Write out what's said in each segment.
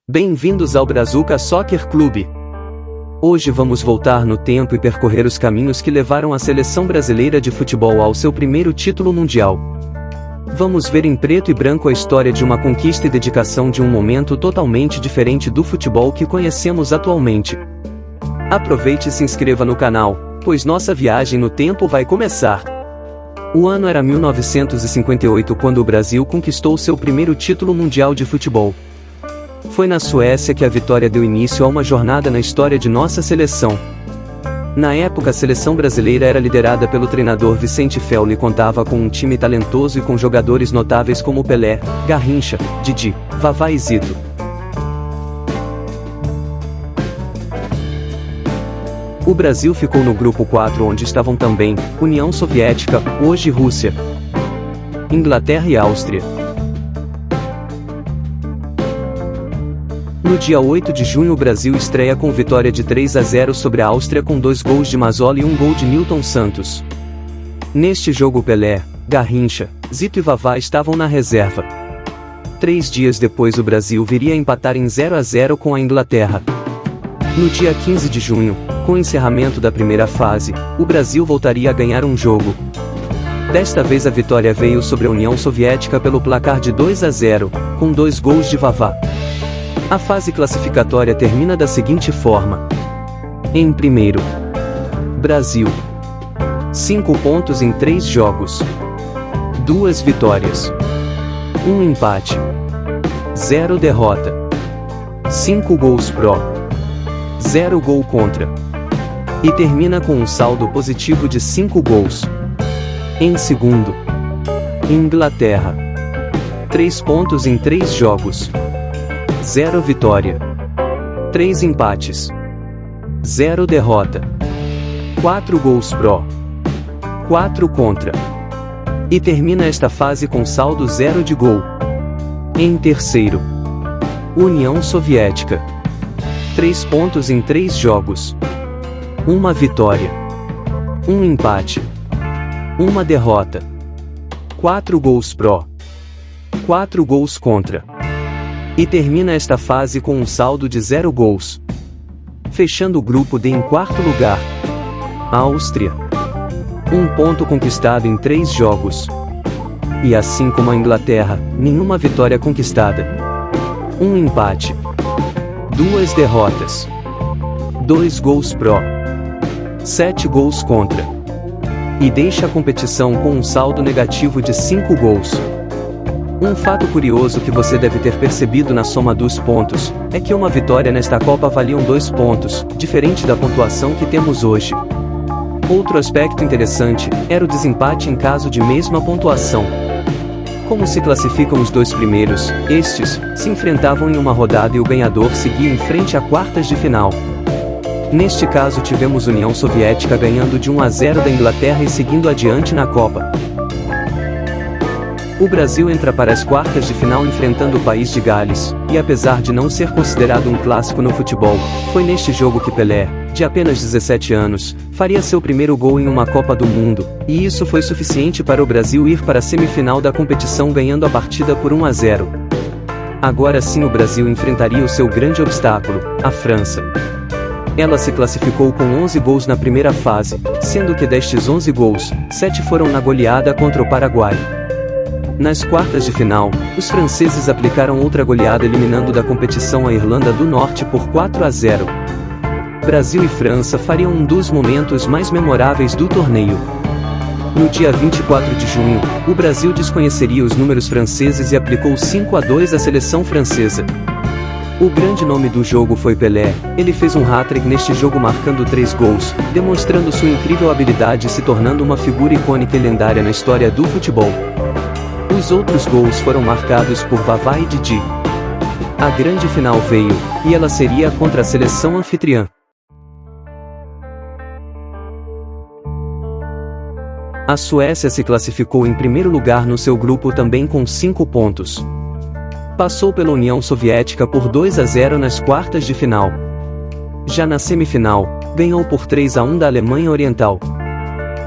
Bem-vindos ao Brazuca Soccer Clube. Hoje vamos voltar no tempo e percorrer os caminhos que levaram a seleção brasileira de futebol ao seu primeiro título mundial. Vamos ver em preto e branco a história de uma conquista e dedicação de um momento totalmente diferente do futebol que conhecemos atualmente. Aproveite e se inscreva no canal, pois nossa viagem no tempo vai começar. O ano era 1958 quando o Brasil conquistou seu primeiro título mundial de futebol. Foi na Suécia que a vitória deu início a uma jornada na história de nossa seleção. Na época a seleção brasileira era liderada pelo treinador Vicente Fello e contava com um time talentoso e com jogadores notáveis como Pelé, Garrincha, Didi, Vavá e Zito. O Brasil ficou no grupo 4 onde estavam também União Soviética, hoje Rússia, Inglaterra e Áustria. No dia 8 de junho o Brasil estreia com vitória de 3-0 sobre a Áustria com 2 gols de Mazzola e 1 gol de Nilton Santos. Neste jogo Pelé, Garrincha, Zito e Vavá estavam na reserva. 3 dias depois o Brasil viria a empatar em 0-0 com a Inglaterra. No dia 15 de junho, com o encerramento da primeira fase, o Brasil voltaria a ganhar um jogo. Desta vez a vitória veio sobre a União Soviética pelo placar de 2-0, com 2 gols de Vavá. A fase classificatória termina da seguinte forma. Em primeiro, Brasil. 5 pontos em 3 jogos. 2 vitórias. 1 empate. 0 derrota. 5 gols pró. 0 gol contra. E termina com um saldo positivo de 5 gols. Em segundo, Inglaterra. 3 pontos em 3 jogos. 0 vitória. 3 empates. 0 derrota. 4 gols pró. 4 contra. E termina esta fase com saldo 0 de gol. Em terceiro, União Soviética. 3 pontos em 3 jogos. 1 vitória. 1 empate. 1 derrota. 4 gols pró. 4 gols contra. E termina esta fase com um saldo de 0 gols. Fechando o grupo D em quarto lugar, Áustria. 1 ponto conquistado em 3 jogos. E assim como a Inglaterra, nenhuma vitória conquistada. 1 empate. 2 derrotas. 2 gols pró. 7 gols contra. E deixa a competição com um saldo negativo de 5 gols. Um fato curioso que você deve ter percebido na soma dos pontos, é que uma vitória nesta Copa valiam 2 pontos, diferente da pontuação que temos hoje. Outro aspecto interessante, era o desempate em caso de mesma pontuação. Como se classificam os 2 primeiros, estes, se enfrentavam em uma rodada e o ganhador seguia em frente a quartas de final. Neste caso tivemos União Soviética ganhando de 1-0 da Inglaterra e seguindo adiante na Copa. O Brasil entra para as quartas de final enfrentando o país de Gales, e apesar de não ser considerado um clássico no futebol, foi neste jogo que Pelé, de apenas 17 anos, faria seu primeiro gol em uma Copa do Mundo, e isso foi suficiente para o Brasil ir para a semifinal da competição ganhando a partida por 1-0. Agora sim o Brasil enfrentaria o seu grande obstáculo, a França. Ela se classificou com 11 gols na primeira fase, sendo que destes 11 gols, 7 foram na goleada contra o Paraguai. Nas quartas de final, os franceses aplicaram outra goleada eliminando da competição a Irlanda do Norte por 4-0. Brasil e França fariam um dos momentos mais memoráveis do torneio. No dia 24 de junho, o Brasil desconheceria os números franceses e aplicou 5-2 à seleção francesa. O grande nome do jogo foi Pelé, ele fez um hat-trick neste jogo marcando 3 gols, demonstrando sua incrível habilidade e se tornando uma figura icônica e lendária na história do futebol. Os outros gols foram marcados por Vavá e Didi. A grande final veio, e ela seria contra a seleção anfitriã. A Suécia se classificou em primeiro lugar no seu grupo também com 5 pontos. Passou pela União Soviética por 2-0 nas quartas de final. Já na semifinal, ganhou por 3-1 da Alemanha Oriental.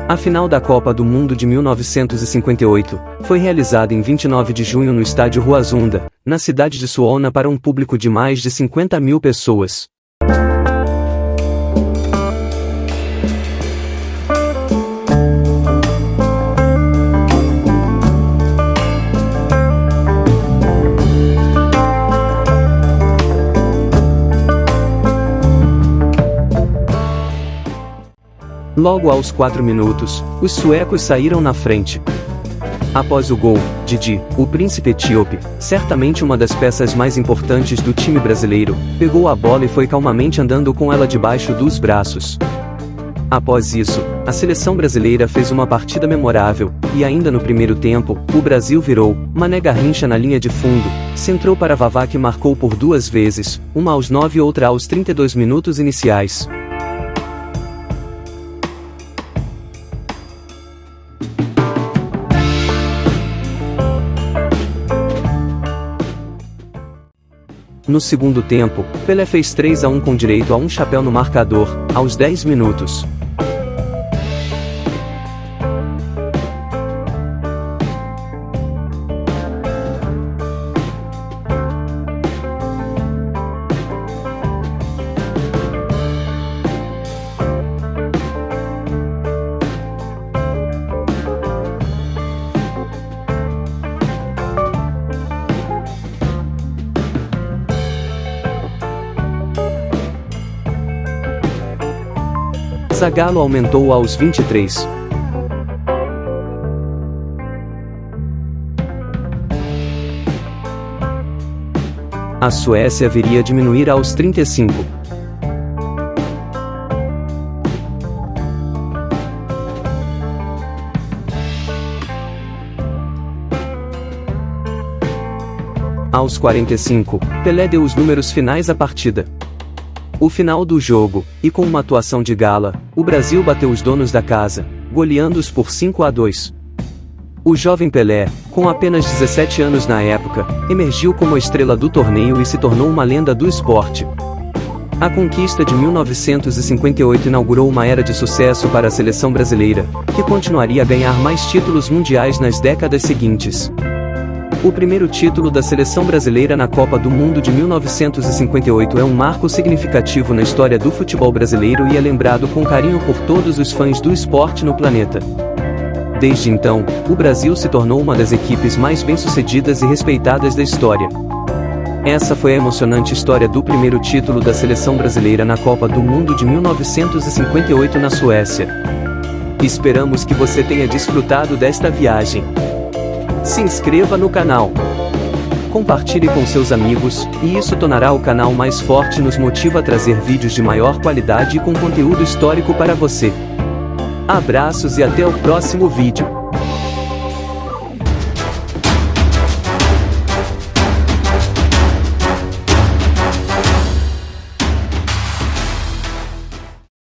A final da Copa do Mundo de 1958 foi realizada em 29 de junho no estádio Ruazunda, na cidade de Suona, para um público de mais de 50 mil pessoas. Logo aos 4 minutos, os suecos saíram na frente. Após o gol, Didi, o príncipe etíope, certamente uma das peças mais importantes do time brasileiro, pegou a bola e foi calmamente andando com ela debaixo dos braços. Após isso, a seleção brasileira fez uma partida memorável, e ainda no primeiro tempo, o Brasil virou. Mané Garrincha na linha de fundo, centrou para Vavá, que marcou por 2 vezes, uma aos 9 e outra aos 32 minutos iniciais. No segundo tempo, Pelé fez 3-1 com direito a um chapéu no marcador, aos 10 minutos. Zagallo aumentou aos 23. A Suécia viria a diminuir aos 35. Aos 45, Pelé deu os números finais à partida. O final do jogo, e com uma atuação de gala, o Brasil bateu os donos da casa, goleando-os por 5-2. O jovem Pelé, com apenas 17 anos na época, emergiu como a estrela do torneio e se tornou uma lenda do esporte. A conquista de 1958 inaugurou uma era de sucesso para a seleção brasileira, que continuaria a ganhar mais títulos mundiais nas décadas seguintes. O primeiro título da seleção brasileira na Copa do Mundo de 1958 é um marco significativo na história do futebol brasileiro e é lembrado com carinho por todos os fãs do esporte no planeta. Desde então, o Brasil se tornou uma das equipes mais bem-sucedidas e respeitadas da história. Essa foi a emocionante história do primeiro título da seleção brasileira na Copa do Mundo de 1958 na Suécia. Esperamos que você tenha desfrutado desta viagem. Se inscreva no canal, compartilhe com seus amigos, e isso tornará o canal mais forte e nos motiva a trazer vídeos de maior qualidade e com conteúdo histórico para você. Abraços e até o próximo vídeo.